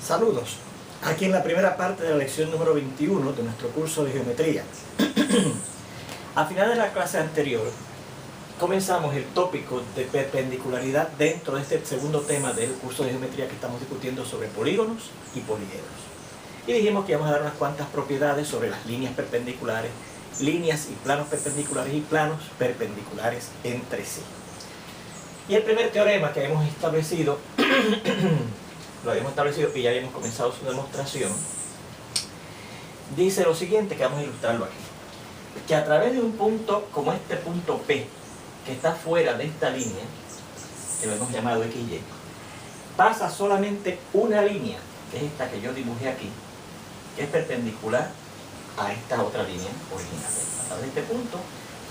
Saludos. Aquí en la primera parte de la lección número 21 de nuestro curso de geometría. A final de la clase anterior comenzamos el tópico de perpendicularidad dentro de este segundo tema del curso de geometría que estamos discutiendo sobre polígonos y poliedros. Y dijimos que íbamos a dar unas cuantas propiedades sobre las líneas perpendiculares, líneas y planos perpendiculares y planos perpendiculares entre sí. Y el primer teorema que hemos establecido, lo habíamos establecido y ya habíamos comenzado su demostración, dice lo siguiente, que vamos a ilustrarlo aquí. Que a través de un punto como este punto P, que está fuera de esta línea, que lo hemos llamado XY, pasa solamente una línea, que es esta que yo dibujé aquí, que es perpendicular a esta otra línea original. A través de este punto,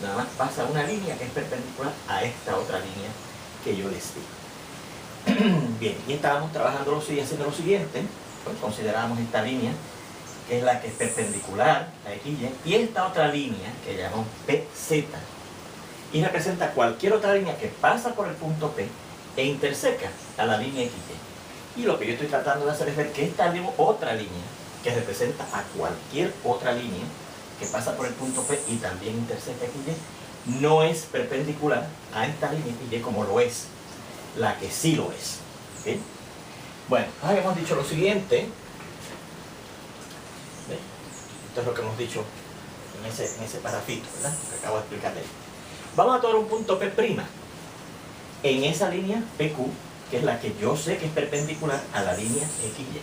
nada más pasa una línea que es perpendicular a esta otra línea que yo les di. Bien, y estábamos trabajando haciendo lo siguiente, pues considerábamos esta línea, que es la que es perpendicular a XY, y esta otra línea, que llamamos PZ, y representa cualquier otra línea que pasa por el punto P e interseca a la línea XY. Y lo que yo estoy tratando de hacer es ver que esta otra línea, que representa a cualquier otra línea que pasa por el punto P y también interseca XY, no es perpendicular a esta línea XY como lo es la que sí lo es. ¿Sí? Bueno, habíamos dicho lo siguiente. ¿Ven? Esto es lo que hemos dicho en ese parafito, ¿verdad? Que acabo de explicarle. Vamos a tomar un punto P' en esa línea PQ, que es la que yo sé que es perpendicular a la línea XY.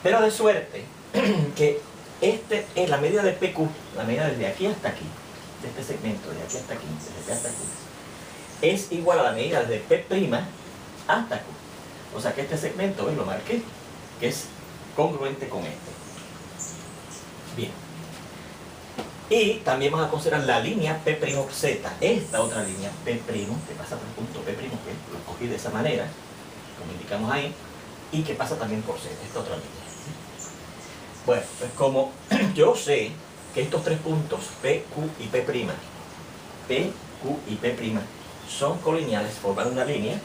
Pero de suerte que la medida de PQ, la medida desde aquí hasta aquí, de este segmento, de aquí hasta aquí, desde aquí hasta aquí, es igual a la medida de P' hasta Q. O sea que este segmento, ¿ves? Lo marqué, que es congruente con este. Bien. Y también vamos a considerar la línea P'Z, esta otra línea P', que pasa por el punto P', que lo cogí de esa manera, como indicamos ahí, y que pasa también por Z, esta otra línea. Bueno, pues como yo sé que estos tres puntos, P, Q y P', P, Q y P' son colineales, forman una línea,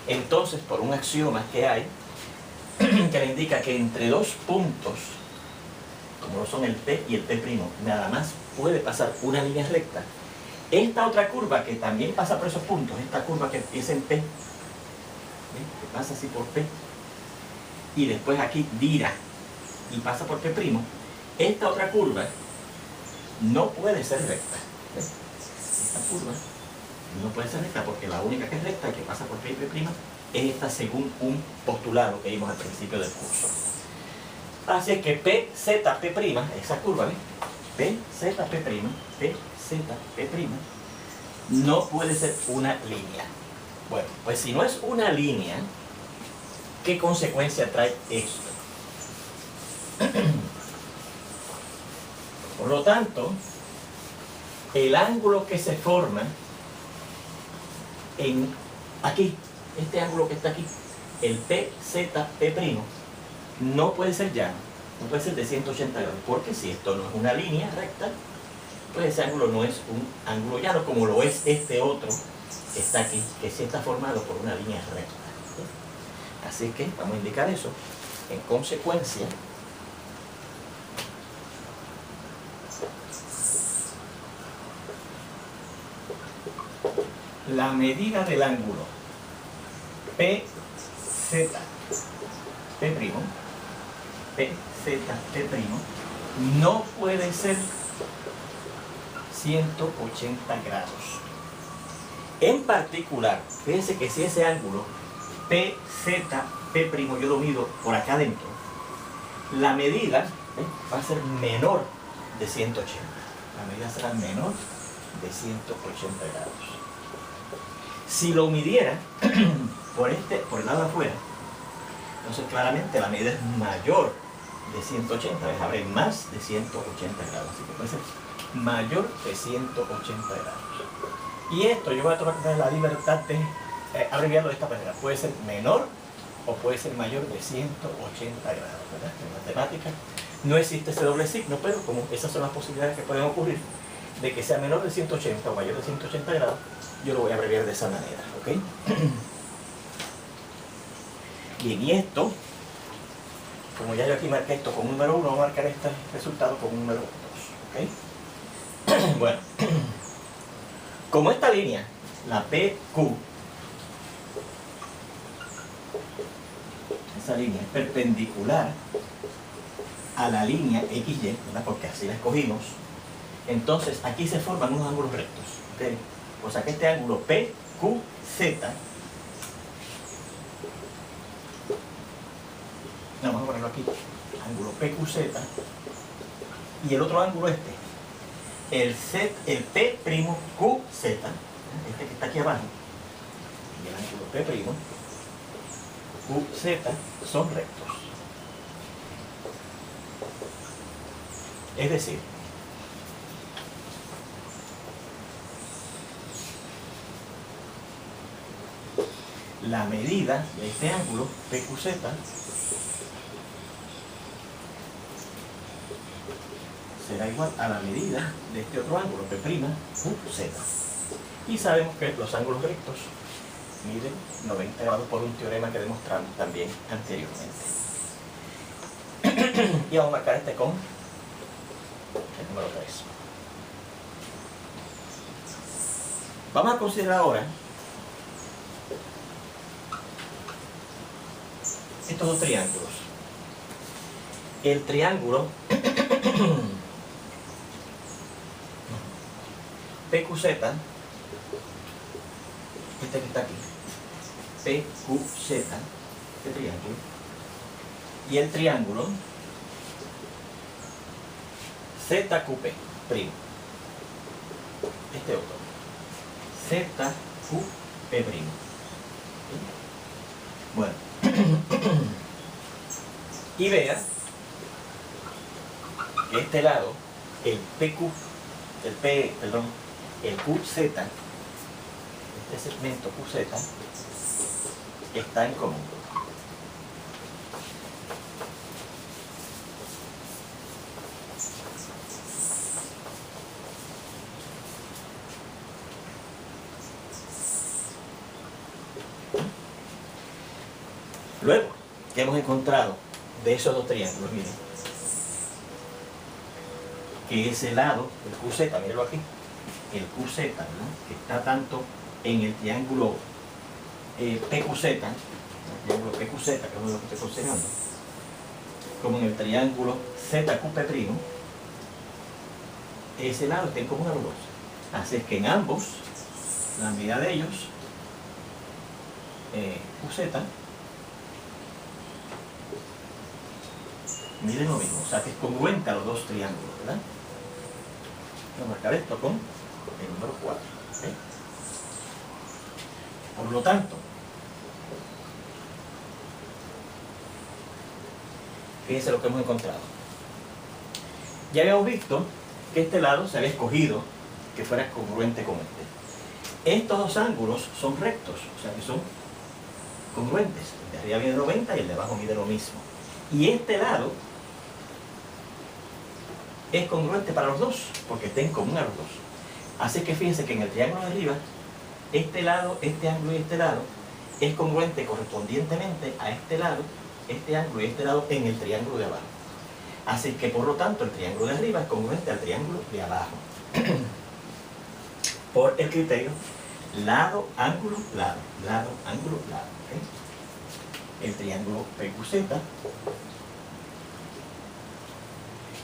entonces por un axioma que hay, que le indica que entre dos puntos, como lo son el P y el P', nada más puede pasar una línea recta. Esta otra curva que también pasa por esos puntos, esta curva que empieza en P, que pasa así por P, y después aquí vira y pasa por P', esta otra curva no puede ser recta. ¿Ves? Esta curva no puede ser recta porque la única que es recta, que pasa por P y P', es esta según un postulado que vimos al principio del curso. Así es que PZP', esa curva, ¿ves? PZP', PZP', no puede ser una línea. Bueno, pues si no es una línea, ¿qué consecuencia trae esto? Por lo tanto, el ángulo que se forma aquí, este ángulo que está aquí, el PZP', no puede ser llano, no puede ser de 180 grados, porque si esto no es una línea recta, pues ese ángulo no es un ángulo llano, como lo es este otro que está aquí, que sí está formado por una línea recta. Así que vamos a indicar eso. En consecuencia, la medida del ángulo PZP', no puede ser 180 grados. En particular, fíjense que si ese ángulo PZP', yo lo mido por acá adentro, la medida va a ser menor de 180. La medida será menor de 180 grados. Si lo midiera por el lado de afuera, entonces claramente la medida es mayor de 180, ¿ves? Habrá más de 180 grados, así que puede ser mayor de 180 grados. Y esto yo voy a tomar la libertad de abreviarlo de esta manera. Puede ser menor o puede ser mayor de 180 grados, ¿verdad? En matemáticas no existe ese doble signo, pero como esas son las posibilidades que pueden ocurrir de que sea menor de 180 o mayor de 180 grados, yo lo voy a abreviar de esa manera, ¿ok? Bien, y esto, como ya yo aquí marqué esto con un número 1, voy a marcar este resultado con un número 2. ¿Ok? Bueno, como esta línea, la PQ, esa línea es perpendicular a la línea XY, ¿verdad? Porque así la escogimos, entonces aquí se forman unos ángulos rectos. ¿Okay? O sea que este ángulo PQZ, vamos a ponerlo aquí, ángulo PQZ, y el otro ángulo el P'QZ, este que está aquí abajo, y el ángulo P'QZ son rectos. Es decir, la medida de este ángulo PQZ será igual a la medida de este otro ángulo P'QZ. Y sabemos que los ángulos rectos miden 90 grados por un teorema que demostramos también anteriormente. Y vamos a marcar este con el número 3. Vamos a considerar ahora estos dos triángulos. El triángulo PQZ, este que está aquí, PQZ, este triángulo, y el triángulo ZQP primo, este otro, ZQP primo. Bueno, y vea que este lado, el QZ, este segmento QZ, está en común. Luego, ¿qué hemos encontrado de esos dos triángulos? Miren, que ese lado, el QZ, mírenlo aquí, el QZ, ¿verdad? Que está tanto en el triángulo PQZ, el triángulo PQZ, que es uno de los que estoy considerando, como en el triángulo ZQP', ese lado está en común a los dos. Así es que en ambos, la medida de ellos, QZ, miden lo mismo, o sea que es congruente a los dos triángulos, ¿verdad? Voy a marcar esto con el número 4. ¿Okay? Por lo tanto, fíjense lo que hemos encontrado. Ya habíamos visto que este lado se había escogido que fuera congruente con este. Estos dos ángulos son rectos, o sea que son congruentes. El de arriba mide 90 y el de abajo mide lo mismo. Y este lado es congruente para los dos, porque está en común a los dos. Así que fíjense que en el triángulo de arriba, este lado, este ángulo y este lado es congruente correspondientemente a este lado, este ángulo y este lado en el triángulo de abajo. Así que por lo tanto el triángulo de arriba es congruente al triángulo de abajo. Por el criterio lado, ángulo, lado, lado, ángulo, lado. ¿Okay? El triángulo PQZ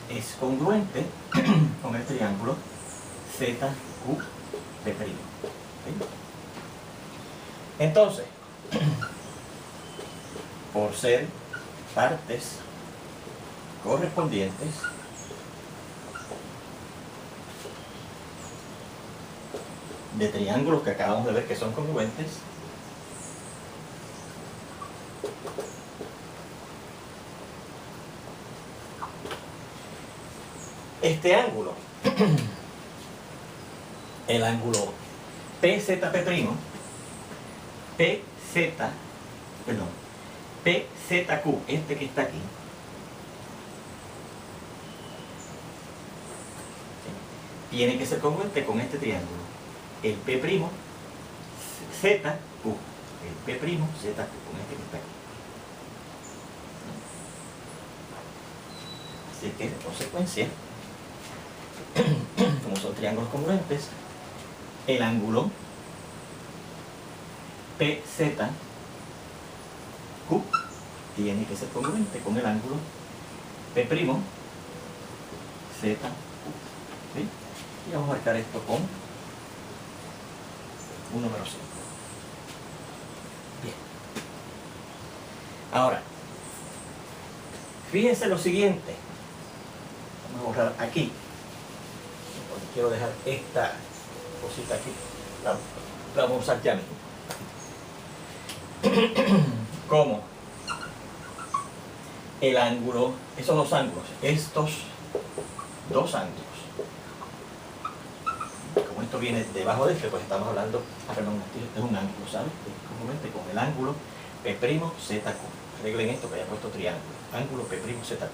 es congruente con el triángulo ZQP'. ¿Okay? Entonces, por ser partes correspondientes, de triángulos que acabamos de ver que son congruentes, este ángulo, el ángulo PZP', PZQ, este que está aquí, tiene que ser congruente con este triángulo, el P'ZQ, el P'ZQ, con este que está aquí. Así que, en consecuencia, como son triángulos congruentes, el ángulo PZQ tiene que ser congruente con el ángulo P'ZQ. ¿Sí? Y vamos a marcar esto con un número 5. Bien. Ahora, fíjense lo siguiente. Vamos a borrar aquí. Porque quiero dejar esta cosita aquí. La vamos a usar ya mismo. Como el ángulo, estos dos ángulos, como esto viene debajo de este, pues estamos hablando, perdón, es un ángulo, ¿sabes? Congruente con el ángulo P'ZQ. Arreglen esto que haya puesto triángulo, ángulo P'ZQ.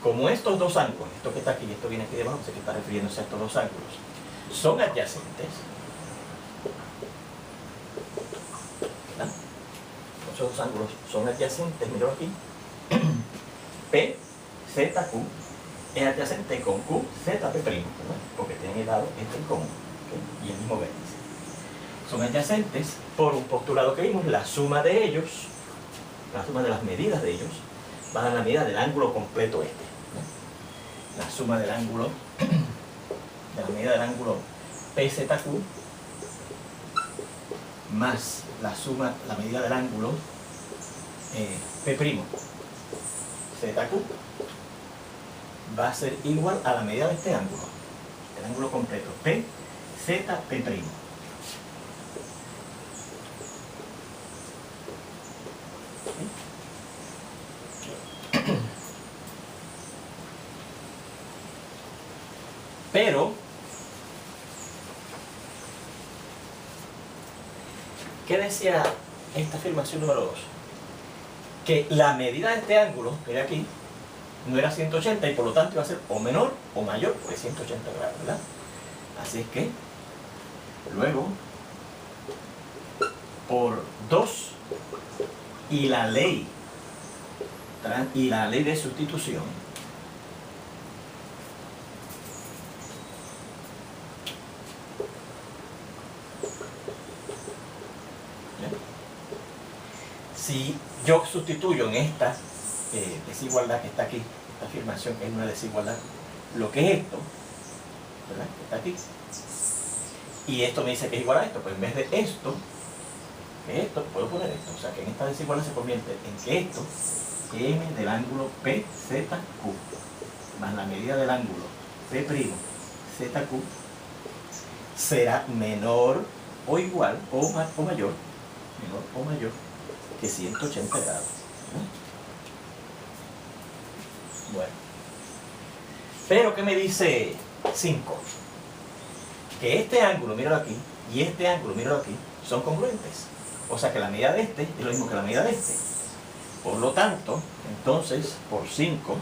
Como estos dos ángulos, esto que está aquí y esto viene aquí debajo, sé que está refiriéndose a estos dos ángulos, son adyacentes, ¿verdad? Esos dos ángulos son adyacentes, miro aquí, PZQ es adyacente con QZP', porque tienen el lado este en común, ¿okay? Y el mismo vértice. Son adyacentes por un postulado que vimos, la suma de ellos, la suma de las medidas de ellos, va a dar la medida del ángulo completo este, ¿no? La suma del ángulo, de la medida del ángulo PZQ, más la suma, la medida del ángulo P', ZQ, va a ser igual a la medida de este ángulo, el ángulo completo, PZP'. Pero, ¿qué decía esta afirmación número 2? Que la medida de este ángulo, mira aquí, no era 180 y por lo tanto iba a ser o menor o mayor que 180 grados, ¿verdad? Así es que, luego, por 2 y la ley de sustitución, si yo sustituyo en esta desigualdad que está aquí, esta afirmación que es una desigualdad, lo que es esto, ¿verdad? Que está aquí, y esto me dice que es igual a esto, pues en vez de esto, puedo poner esto, o sea que en esta desigualdad se convierte en que esto, m del ángulo PZQ, más la medida del ángulo P'ZQ, será menor o igual, o mayor, menor o mayor que 180 grados. Bueno, pero ¿qué me dice 5? Que este ángulo, míralo aquí, y este ángulo, míralo aquí, son congruentes. O sea que la medida de este es lo mismo que la medida de este. Por lo tanto, entonces, por 5,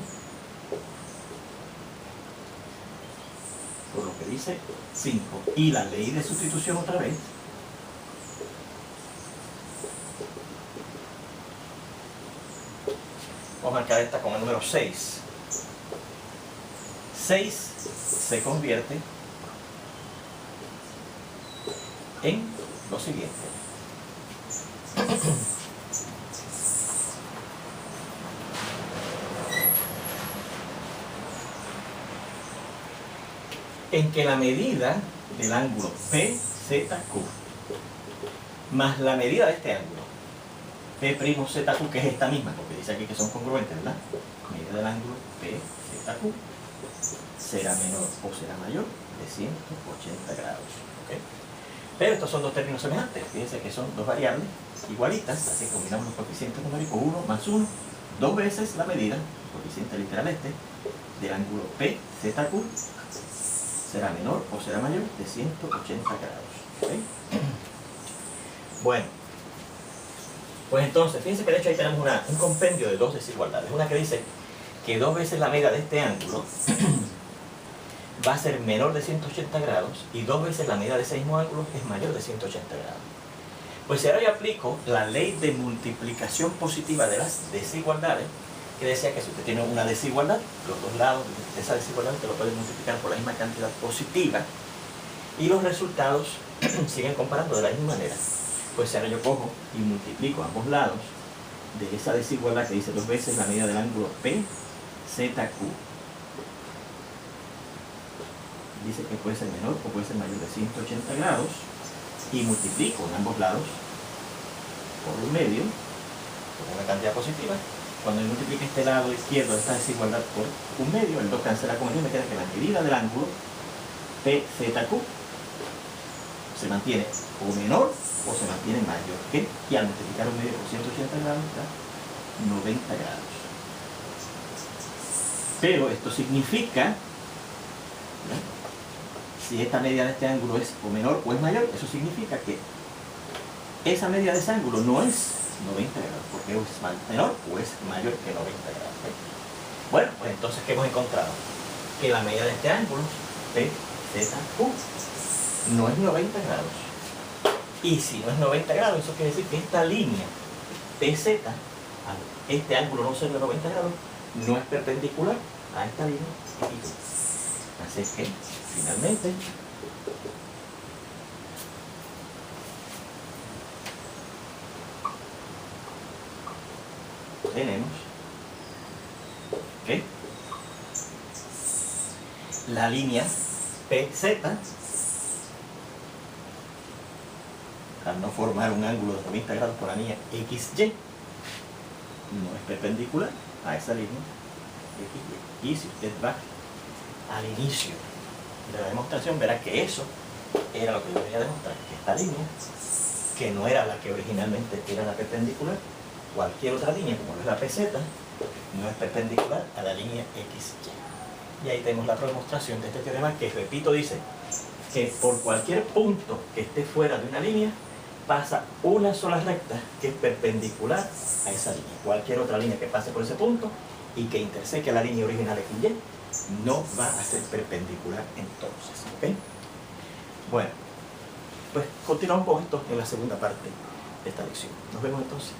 por lo que dice 5, y la ley de sustitución otra vez, vamos a marcar esta con el número 6. 6 se convierte en lo siguiente. En que la medida del ángulo PZQ más la medida de este ángulo P'ZQ, que es esta misma, porque dice aquí que son congruentes, ¿verdad? Medida del ángulo PZQ será menor o será mayor de 180 grados. ¿Okay? Pero estos son dos términos semejantes. Fíjense que son dos variables igualitas, así que combinamos los coeficientes numéricos 1 más 1, dos veces la medida, el coeficiente literal este, del ángulo PZQ será menor o será mayor de 180 grados. ¿Okay? Bueno, pues entonces, fíjense que de hecho ahí tenemos un compendio de dos desigualdades. Una que dice que dos veces la medida de este ángulo va a ser menor de 180 grados y dos veces la medida de ese mismo ángulo es mayor de 180 grados. Pues si ahora yo aplico la ley de multiplicación positiva de las desigualdades, que decía que si usted tiene una desigualdad, los dos lados de esa desigualdad usted lo puede multiplicar por la misma cantidad positiva y los resultados siguen comparando de la misma manera. Pues ahora yo cojo y multiplico ambos lados de esa desigualdad que dice 2 veces la medida del ángulo PZQ. Dice que puede ser menor o puede ser mayor de 180 grados y multiplico en ambos lados por un medio, por una cantidad positiva. Cuando yo multiplique este lado izquierdo de esta desigualdad por un medio, el 2 cancela con el 1 y me queda que la medida del ángulo PZQ se mantiene o menor o se mantiene mayor que, y al multiplicar un medio por 180 grados da 90 grados. Pero esto significa, ¿no?, si esta media de este ángulo es o menor o es mayor, eso significa que esa media de ese ángulo no es 90 grados, porque es menor o es mayor que 90 grados. ¿Sí? Bueno, pues entonces, ¿qué hemos encontrado? Que la medida de este ángulo, PZQ, no es 90 grados. Y si no es 90 grados, eso quiere decir que esta línea PZ, este ángulo no ser de 90 grados, no es perpendicular a esta línea XY. Así es que, finalmente, tenemos que la línea PZ, al no formar un ángulo de 90 grados por la línea XY, no es perpendicular a esa línea XY. Y si usted va al inicio de la demostración, verá que eso era lo que yo quería demostrar, que esta línea, que no era la que originalmente era la perpendicular, cualquier otra línea, como es la PZ, no es perpendicular a la línea XY. Y ahí tenemos la demostración de este teorema que, repito, dice que por cualquier punto que esté fuera de una línea, pasa una sola recta que es perpendicular a esa línea. Cualquier otra línea que pase por ese punto y que interseque la línea original XY no va a ser perpendicular entonces. ¿Ok? Bueno, pues continuamos con esto en la segunda parte de esta lección. Nos vemos entonces.